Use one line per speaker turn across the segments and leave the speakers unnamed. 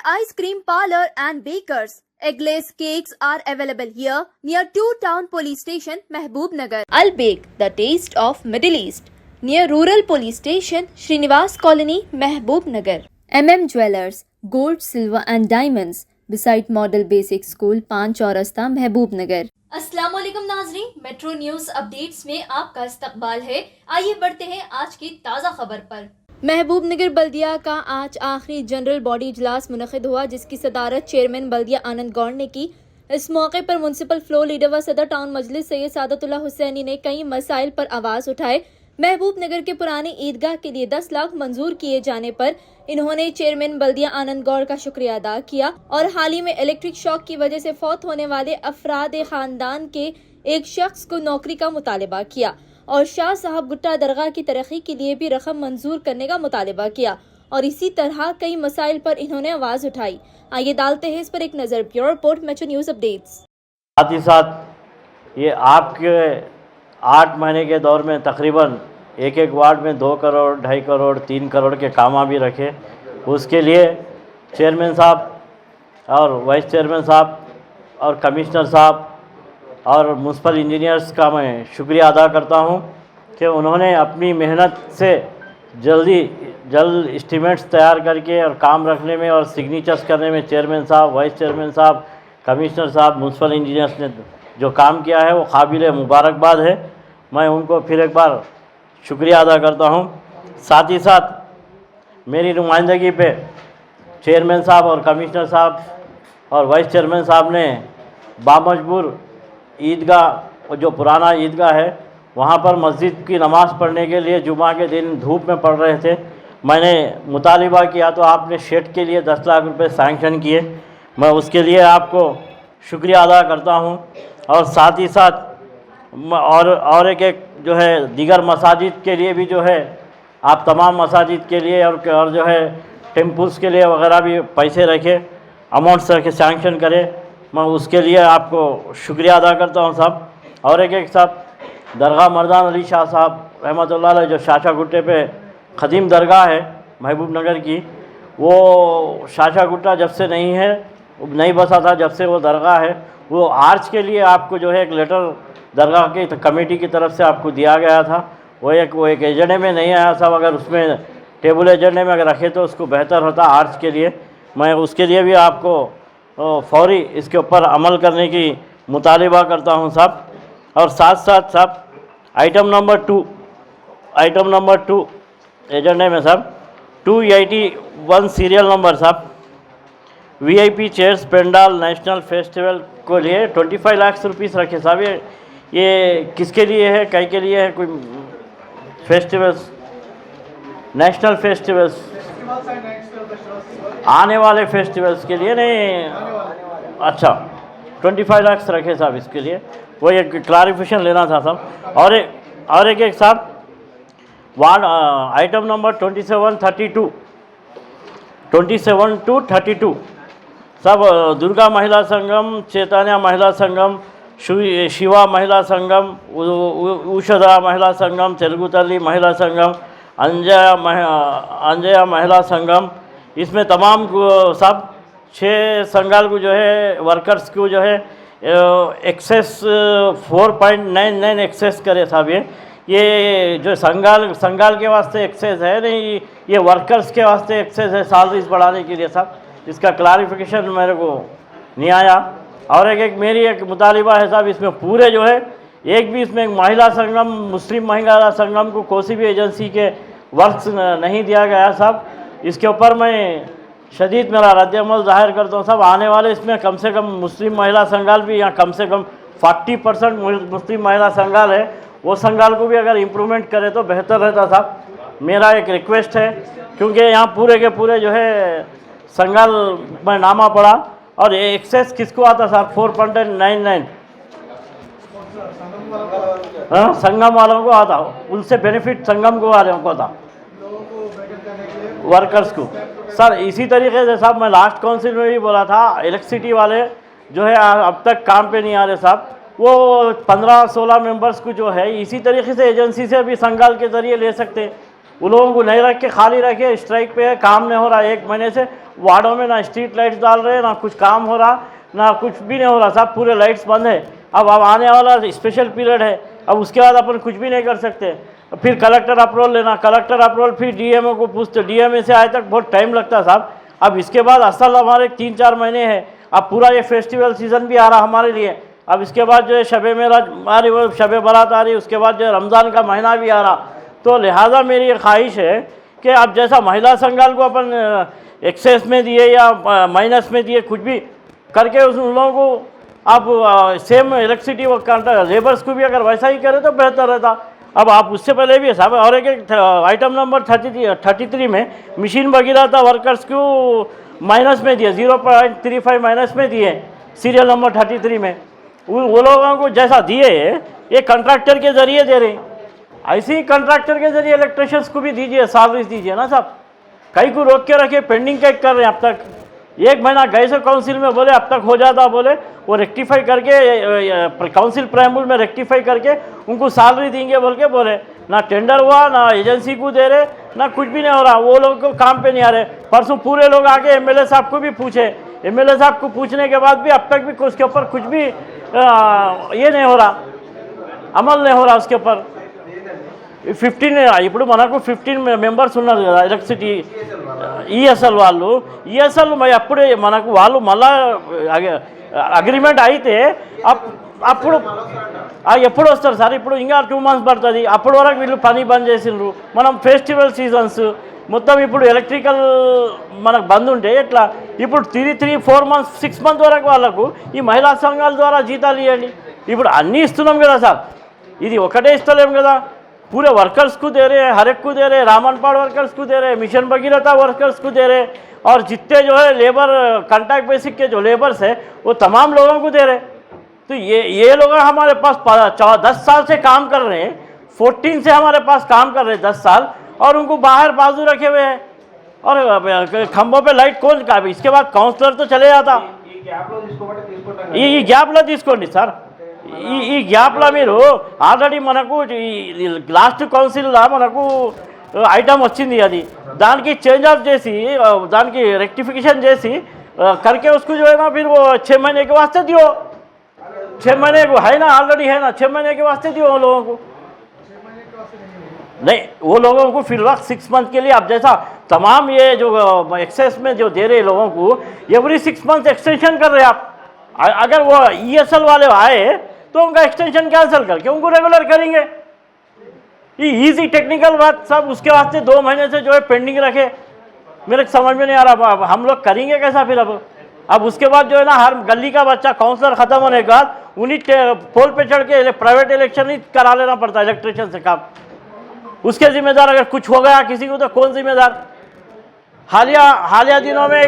Ice Cream Parlor and Bakers. Eggless cakes are available here near 2 Town Police Station, Mehboob-Nagar. Al Bake, the taste of Middle East, near Rural Police Station, Srinivas Colony, Mehboob-Nagar. Jewellers, Gold, Silver and Diamonds, beside Model Basic School, 5 चौरस्ता, महबूब-नगर। अस्सलाम वालेकुम नाज़रीन, metro news updates में आपका इस्तकबाल है। आइए बढ़ते हैं आज की ताज़ा खबर पर। महबूब-नगर बल्दिया का आज आखिरी जनरल बॉडी इजलास मुनक़िद हुआ, जिसकी सदारत चेयरमैन बल्दिया आनंद गौड़ ने की। इस मौके पर म्युनिसिपल फ्लोर लीडर व सदर टाउन मजलिस सैयद सादतुल्लाह हुसैनी ने कई मसाइल पर आवाज़ उठाए। महबूब-नगर के पुराने ईदगाह के लिए 10 लाख मंजूर किए जाने पर इन्होंने चेयरमैन बल्दिया आनंद गौड़ का शुक्रिया अदा किया और हाल ही में इलेक्ट्रिक शॉक की वजह से फौत होने वाले अफराद खानदान के एक शख्स को नौकरी का मुतालबा किया और शाह साहब गुट्टा दरगाह की तरक्की के लिए भी रकम मंजूर करने का मुतालबा किया और इसी तरह कई मसाइल पर इन्होंने आवाज़ उठाई। आइए डालते हैं इस पर एक नज़र। Bureau report, metro news updates.
साथ ही साथ ये आपके 8 महीने के दौर में तकरीबन एक वार्ड में 2 करोड़, 2.5 करोड़, 3 करोड़ के काम भी रखे। उसके लिए चेयरमैन साहब और वाइस चेयरमैन साहब और कमिश्नर साहब और म्युनिसिपल इंजीनियर्स का मैं शुक्रिया अदा करता हूं कि उन्होंने अपनी मेहनत से जल्द एस्टीमेट्स तैयार करके और काम रखने में और सिग्नेचर्स करने में चेयरमैन साहब, वाइस चेयरमैन साहब, कमिश्नर साहब, म्युनिसिपल इंजीनियर्स ने जो काम किया है वो काबिल मुबारकबाद है। मैं उनको फिर एक बार शुक्रिया अदा करता हूं। साथ ही साथ मेरी नुमाइंदगी पे चेयरमैन साहब और कमिश्नर साहब और वाइस चेयरमैन साहब ने बामजबूर ईदगाह, जो पुराना ईदगाह है, वहाँ पर मस्जिद की नमाज़ पढ़ने के लिए जुमा के दिन धूप में पढ़ रहे थे। मैंने मुतालिबा किया तो आपने शेड के लिए 10 लाख रुपए सैंक्शन किए। मैं उसके लिए आपको शुक्रिया अदा करता हूँ। और साथ ही साथ और एक जो है दीगर मसाजिद के लिए भी जो है आप तमाम मसाजिद के लिए और जो है टेम्पल्स के लिए वगैरह भी पैसे रखे, अमाउंट्स रखे, सैंक्शन करे। मैं उसके लिए आपको शुक्रिया अदा करता हूँ साहब। और एक साहब दरगाह मर्दान अली शाह साहब रहमतुल्लाह अलैह, जो शाशा गुट्टे पे ख़दीम दरगाह है महबूब नगर की, वो शाशा गुट्टा जब से नहीं बसा था, जब से वो दरगाह है, वो आर्च के लिए आपको जो है एक लेटर दरगाह की कमेटी की तरफ से आपको दिया गया था। वो एक एजेंडे में नहीं आया साहब। अगर उसमें टेबल एजेंडे में अगर रखे तो उसको बेहतर होता आर्च के लिए। मैं उसके लिए भी आपको फौरी इसके ऊपर अमल करने की मुतालिबा करता हूं साहब। और साथ साथ साहब आइटम नंबर 2 एजेंडे में साहब 281 सीरियल नंबर साहब, VIP chairs pandal national festival को लिए 25 लाख रुपीस रखे साहब। ये किसके लिए है, कई के लिए है? कोई फेस्टिवल्स, नेशनल फेस्टिवल्स, आने वाले फेस्टिवल्स के लिए नहीं। अच्छा, 25 लाख रखे साहब इसके लिए। वो एक क्लैरिफिकेशन लेना था साहब। और एक साहब वार्ड आइटम नंबर 27 to 32 सब दुर्गा महिला संगम, चैतन्य महिला संगम, शिवा महिला संगम, उषदा महिला संगम, तेलुगु तल्ली महिला संगम, अंजया महिला संगम, इसमें तमाम सब 6 संगाल को जो है वर्कर्स को जो है एक्सेस 4.99 एक्सेस करे साहब। ये जो संगाल के वास्ते एक्सेस है नहीं, ये वर्कर्स के वास्ते एक्सेस है सैलरीज बढ़ाने के लिए साहब। इसका क्लैरिफिकेशन मेरे को नहीं आया। और मेरी एक मुतालिबा है साहब, इसमें पूरे जो है एक भी इसमें महिला संगम, मुस्लिम महिला संगम को कोई भी एजेंसी के वर्क्स नहीं दिया गया साहब। इसके ऊपर मैं शदीद मेरा रद्द-ए-अमल ज़ाहिर करता हूँ साहब। आने वाले इसमें कम से कम मुस्लिम महिला संगाल भी, यहाँ कम से कम 40% मुस्लिम महिला संगाल है, वो संगाल को भी अगर इम्प्रूवमेंट करे तो बेहतर रहता साहब। मेरा एक रिक्वेस्ट है, क्योंकि यहाँ पूरे के पूरे जो है संगाल में नामा पड़ा और एक्सेस किसको आता साहब? 4.99 संगम वालों को आता, उनसे बेनिफिट संगम को वालों को था, वर्कर्स को सर। इसी तरीके से साहब मैं लास्ट काउंसिल में भी बोला था, इलेक्ट्रिसिटी वाले जो है अब तक काम पे नहीं आ रहे साहब। वो 15-16 मेंबर्स को जो है इसी तरीके से एजेंसी से भी संगाल के ज़रिए ले सकते हैं। उन लोगों को नहीं रख के खाली रखे, स्ट्राइक पे है, काम नहीं हो रहा 1 महीने से, वार्डों में ना स्ट्रीट लाइट्स डाल रहे, ना कुछ काम हो रहा, ना कुछ भी नहीं हो रहा साहब, पूरे लाइट्स बंद है। अब आने वाला स्पेशल पीरियड है, अब उसके बाद अपन कुछ भी नहीं कर सकते। फिर कलेक्टर अप्रूवल लेना, कलेक्टर अप्रूवल फिर डीएमओ को पूछते, डीएमओ से आए तक बहुत टाइम लगता है साहब। अब इसके बाद असल हमारे 3-4 महीने हैं, अब पूरा ये फेस्टिवल सीज़न भी आ रहा हमारे लिए। अब इसके बाद जो है शबे मेराज आ रही, वो शबे बारात आ रही, उसके बाद जो है रमज़ान का महीना भी आ रहा। तो लिहाजा मेरी ये ख्वाहिश है कि अब जैसा महिला संघाल को अपन एक्सेस में दिए या माइनस में दिए, कुछ भी करके उन लोगों को आप सेम इलेक्ट्रिसिटी व लेबर्स को भी अगर वैसा ही करें तो बेहतर रहता। अब आप उससे पहले भी साहब, और एक आइटम नंबर 33 में मशीन भगीरथा वर्कर्स को माइनस में दिए, 0.35 माइनस में दिए, सीरियल नंबर 33 में। वो लोगों को जैसा दिए ये कंट्रैक्टर के ज़रिए दे रहे, ऐसे ही कंट्रैक्टर के ज़रिए इलेक्ट्रिशियंस को भी दीजिए, सैलरीज दीजिए ना साहब। कई को रोक के रखे, पेंडिंग कैक कर रहे हैं। अब तक 1 महीना गए से काउंसिल में, बोले अब तक हो जाता, बोले वो रेक्टिफाई करके काउंसिल प्राइमबुल में रेक्टिफाई करके उनको सैलरी देंगे बोल के बोले। ना टेंडर हुआ, ना एजेंसी को दे रहे, ना कुछ भी नहीं हो रहा। वो लोग को काम पे नहीं आ रहे। परसों पूरे लोग आके एमएलए साहब को भी पूछे, एमएलए साहब को पूछने के बाद भी अब तक भी उसके ऊपर कुछ भी ये नहीं हो रहा, अमल नहीं हो रहा उसके ऊपर। 15 ఇప్పుడు మనకు 15 మెంబర్స్ ఉన్నారు కదా ఎలక్ట్రిసిటీ ఈఎస్ఎల్ వాళ్ళు. ఈఎస్ఎల్ అప్పుడే మనకు వాళ్ళు మళ్ళా అగ్రిమెంట్ అయితే అప్పుడు ఎప్పుడు వస్తారు సార్? ఇప్పుడు ఇంకా 2 months పడుతుంది. అప్పటి వరకు వీళ్ళు పని బంద్ చేసిండ్రు. మనం ఫెస్టివల్ సీజన్స్ మొత్తం ఇప్పుడు ఎలక్ట్రికల్ మనకు బంద్ ఉంటే ఎట్లా? ఇప్పుడు 3-4 months 6 months వరకు వాళ్ళకు ఈ మహిళా సంఘాల ద్వారా జీతాలు ఇవ్వండి. ఇప్పుడు అన్నీ ఇస్తున్నాం కదా సార్, ఇది ఒకటే ఇస్తలేం కదా, पूरे वर्कर्स को दे रहे हैं, हर एक को दे रहे हैं, रामनपाड़ वर्कर्स को दे रहे हैं, मिशन भगीरथा वर्कर्स को दे रहे हैं, और जितने जो है लेबर कॉन्ट्रैक्ट बेसिक के जो लेबर्स है वो तमाम लोगों को दे रहे हैं। तो ये लोग हमारे पास 10 साल से काम कर रहे हैं, 14 से हमारे पास काम कर रहे हैं 10 साल, और उनको बाहर बाजू रखे हुए हैं। और खंभों पे लाइट कौन का? इसके बाद काउंसलर तो चले जाता। ఈ గ్యాప్లో తీసుకోండి సార్, ఈ గ్యాప్లో మీరు ఆల్రెడీ మనకు లాస్ట్ కౌన్సిల్లో మనకు ఐటమ్ వచ్చింది, అది దానికి చేంజ్ ఆఫ్ చేసి దానికి రెक्टिफिकेशन చేసి करके उसको जो है ना फिर वो 6 महीने के वास्ते दियो, 6 महीने को है ना, ऑलरेडी है ना, 6 महीने के वास्ते दियो वो लोगों को। नहीं, वो लोगों को फिर वक्त 6 month के लिए, अब जैसा तमाम ये जो एक्सेस में जो दे रहे लोगों को एवरी 6 months एक्सटेंशन कर रहे आप। अगर वो ईएसएल वाले आए तो उनका एक्सटेंशन कैंसिल करके उनको रेगुलर करेंगे। ये इजी टेक्निकल बात सब, उसके वास्ते 2 महीने से जो है पेंडिंग रखे, मेरे समझ में नहीं आ रहा। अब हम लोग करेंगे कैसा फिर? अब उसके बाद जो है ना हर गली का बच्चा काउंसलर ख़त्म होने के बाद उन्हीं पोल पे चढ़ के प्राइवेट इलेक्शन ही करा लेना पड़ता है इलेक्ट्रिशियन से काम। उसके जिम्मेदार अगर कुछ हो गया किसी को तो कौन जिम्मेदार? हालिया दिनों में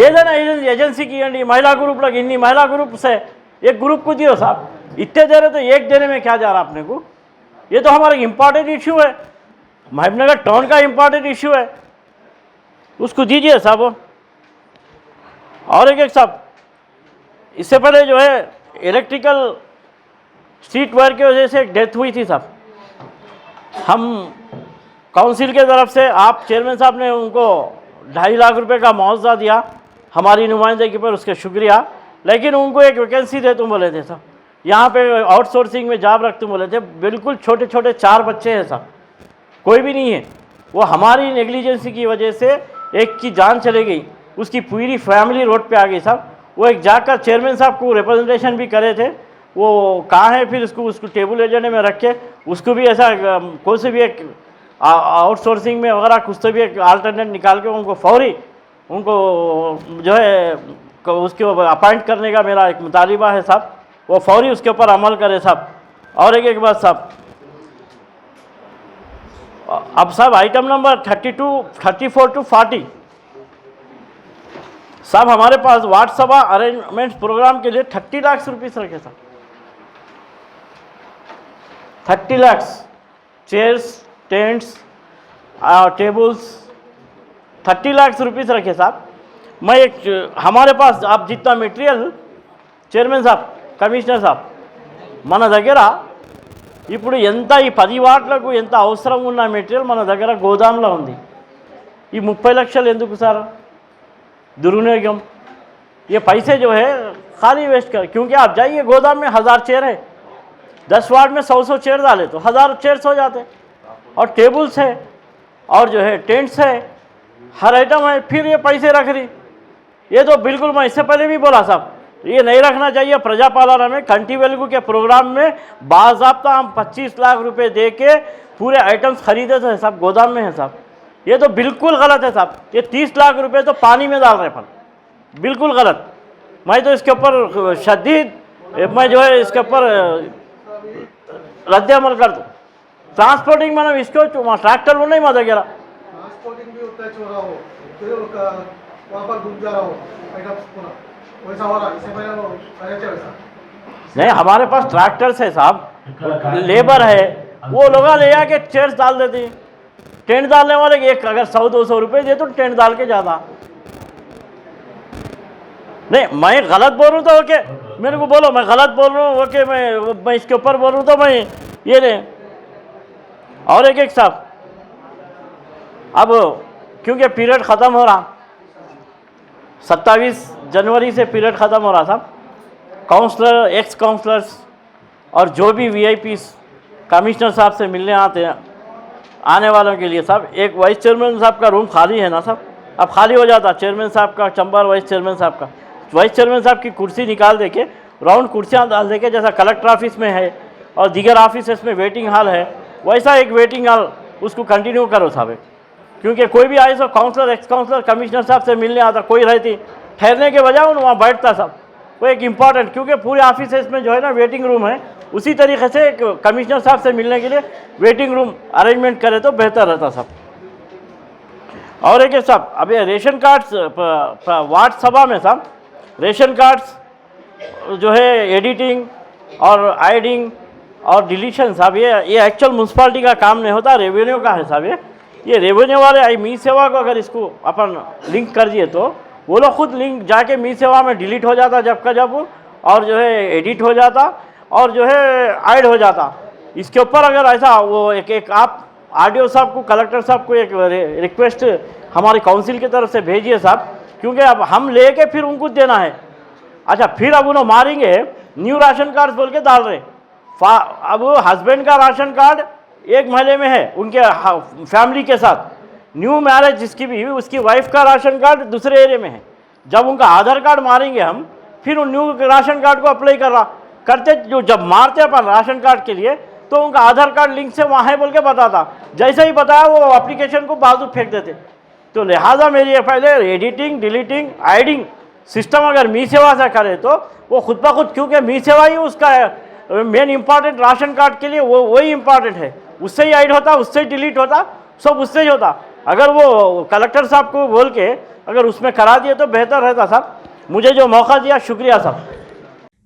ఏదైనా ఏజెన్సీకి ఇవ్వండి, మహిళా గ్రూప్లకు ఇన్ని మహిళా ग्रुप से एक ग्रुप को दियो साहब, इतने दे रहे तो एक देने में क्या जा रहा अपने को? ये तो हमारा इम्पॉर्टेंट इशू है, महबूबनगर टाउन का इम्पॉर्टेंट इशू है, उसको दीजिए साहब। और एक साहब, इससे पहले जो है इलेक्ट्रिकल स्ट्रीट वायर की वजह से एक डेथ हुई थी साहब, हम काउंसिल के तरफ से आप चेयरमैन साहब ने उनको 2.5 लाख रुपए का मुआवजा दिया हमारी नुमाइंदगी पर, उसके शुक्रिया। लेकिन उनको एक वैकेंसी दे तुम बोले थे साहब, यहाँ पे आउटसोर्सिंग में जॉब रख तुम बोले थे। बिल्कुल छोटे छोटे 4 बच्चे हैं साहब, कोई भी नहीं है। वो हमारी नेग्लिजेंसी की वजह से एक की जान चली गई, उसकी पूरी फैमिली रोड पे आ गई साहब। वो एक जाकर चेयरमैन साहब को रिप्रेजेंटेशन भी करे थे, वो कहाँ है, फिर उसको टेबल एजेंडे में रख के उसको भी ऐसा कोई से भी एक आउटसोर्सिंग में वगैरह कुछ तो भी एक अल्टरनेट निकाल के उनको फौरी उनको जो है उसके अपॉइंट करने का मेरा एक मुतालिबा है साहब, वो फौरी उसके ऊपर अमल करे साहब। और एक बात साहब, अब साहब आइटम नंबर 32, 34 to 40 साहब, हमारे पास वार्ड सभा अरेंजमेंट प्रोग्राम के लिए 30 लाख रुपीस रखे साहब, 30 lakh, chairs, tents, tables, 30 lakh rupees रखे साहब। मैं एक हमारे पास आप जितना मटेरियल చైర్మన్ సాబ్, కమిషనర్ సాబ్, మన దగ్గర ఇప్పుడు ఎంత ఈ 10 వాట్లకు ఎంత అవసరం ఉన్న మెటీరియల్ మన దగ్గర గోదాంలో ఉంది. ఈ 30 లక్షలు ఎందుకు సార్ दुर्विनियोगम? ये पैसे जो है खाली वेस्ट कर, क्योंकि आप जाइए गोदाम में 1000 चेयर है, 10 वार्ड में 100 चेयर डाले तो 1000 चेयर्स हो जाते, और टेबल्स है और जो है टेंट्स है, हर आइटम है, फिर ये पैसे रख रही। ये तो बिल्कुल, मैं इससे पहले भी बोला साहब, ये नहीं रखना चाहिए। प्रजापालना में कंटी वेलगू के प्रोग्राम में बाज़ाब्ता हम 25 लाख रुपए दे के पूरे आइटम्स खरीदे थे साहब, गोदाम में है साहब। ये तो बिल्कुल गलत है साहब। ये 30 लाख रुपए तो पानी में डाल रहे, पर बिल्कुल गलत। मैं तो इसके ऊपर शदीद, मैं जो है इसके ऊपर रद्द अमल कर दूँ। ट्रांसपोर्टिंग मैंने इसको ट्रैक्टर वो नहीं मजा गिरा,
ट्रांसपोर्टिंग भी होता है, चोरा हो फिर वहाँ पर डूब जा रहा हो आइटम्स पूरा, वैसा हो रहा। इससे पहले वो वैसा
नहीं, हमारे पास ट्रैक्टर्स है साहब, लेबर है, वो लोग ले आके चेयर्स डाल देते हैं। टेंट डालने वाले एक अगर 100-200 रुपये दे तो टेंट डाल के जाता। नहीं, मैं गलत बोल रहा हूँ तो ओके, मेरे को बोलो मैं गलत बोल रहा हूँ, ओके, मैं इसके ऊपर बोल रहा हूँ तो मैं ये नहीं। और एक साहब, अब क्योंकि पीरियड ख़त्म हो रहा, 27 जनवरी से पीरियड ख़त्म हो रहा साहब, काउंसलर, एक्स काउंसलर्स और जो भी VIPs कमिश्नर साहब से मिलने आते हैं, आने वालों के लिए साहब, एक वाइस चेयरमैन साहब का रूम खाली है ना साहब, अब खाली हो जाता। चेयरमैन साहब का चंबर, वाइस चेयरमैन साहब का, वाइस चेयरमैन साहब की कुर्सी निकाल दे के, राउंड कुर्सियाँ डाल दे के, जैसा कलेक्टर ऑफिस में है और दीगर ऑफिस में वेटिंग हॉल है, वैसा एक वेटिंग हॉल उसको कंटिन्यू करो साहब। क्योंकि कोई भी आए तो काउंसलर, एक्स काउंसलर, कमिश्नर साहब से मिलने आता, कोई रहती ठहरने के बजाय वहाँ बैठता साहब। वो एक इम्पॉर्टेंट, क्योंकि पूरे ऑफिस में जो है ना वेटिंग रूम है, उसी तरीके से कमिश्नर साहब से मिलने के लिए वेटिंग रूम अरेंजमेंट करे तो बेहतर रहता साहब। और एक साहब, अभी रेशन कार्ड्स वार्ड सभा में साहब, रेशन कार्ड्स जो है एडिटिंग और आइडिंग और डिलीशन साहब, ये एक्चुअल म्यूनसिपालिटी का काम नहीं होता, रेवेन्यू का है साहब। ये रेवेन्यू वाले मी सेवा को अगर इसको अपन लिंक कर दिए तो वो लोग खुद लिंक जाके मी सेवा में डिलीट हो जाता जब का जब, और जो है एडिट हो जाता और जो है ऐड हो जाता। इसके ऊपर अगर ऐसा वो एक आप RDO साहब को, कलेक्टर साहब को एक रिक्वेस्ट हमारी काउंसिल की तरफ से भेजिए साहब, क्योंकि अब हम लेके फिर उनको देना है। अच्छा, फिर अब उन्हें मारेंगे, न्यू राशन कार्ड बोल के डाल रहे। अब हस्बैंड का राशन कार्ड एक महल्ले में है उनके फैमिली के साथ, न्यू मैरिज जिसकी भी, उसकी वाइफ का राशन कार्ड दूसरे एरिया में है। जब उनका आधार कार्ड मारेंगे हम, फिर उन न्यू राशन कार्ड को अप्लाई करते, जो जब मारते अपन राशन कार्ड के लिए तो उनका आधार कार्ड लिंक से वहाँ है बोल के बताता, जैसे ही बताया वो एप्लीकेशन को बाजू फेंक देते। तो लिहाजा मेरी पहले एडिटिंग, डिलीटिंग, आइडिंग सिस्टम अगर मी सेवा से करे तो वो खुद ब खुद, क्योंकि मी सेवा ही उसका मेन इंपॉर्टेंट राशन कार्ड के लिए वही इंपॉर्टेंट है, उससे ही ऐड होता, उससे ही डिलीट होता, सब उससे ही होता। अगर वो कलेक्टर साहब को बोल के अगर उसमें करा दिए तो बेहतर रहता साहब। मुझे जो मौका दिया, शुक्रिया साहब।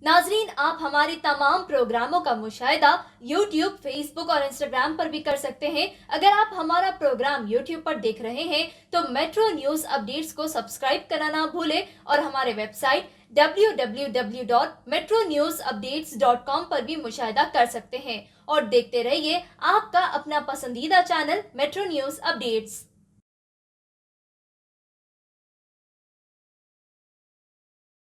नाजरीन, आप हमारे तमाम प्रोग्रामों का मुशाहिदा YouTube, Facebook और Instagram पर भी कर सकते हैं। अगर आप हमारा प्रोग्राम YouTube पर देख रहे हैं तो मेट्रो न्यूज अपडेट्स को सब्सक्राइब करना ना भूलें और हमारे वेबसाइट www.metronewsupdates.com पर भी मुशाहिदा कर सकते हैं। और देखते रहिए आपका अपना पसंदीदा चैनल मेट्रो न्यूज अपडेट्स।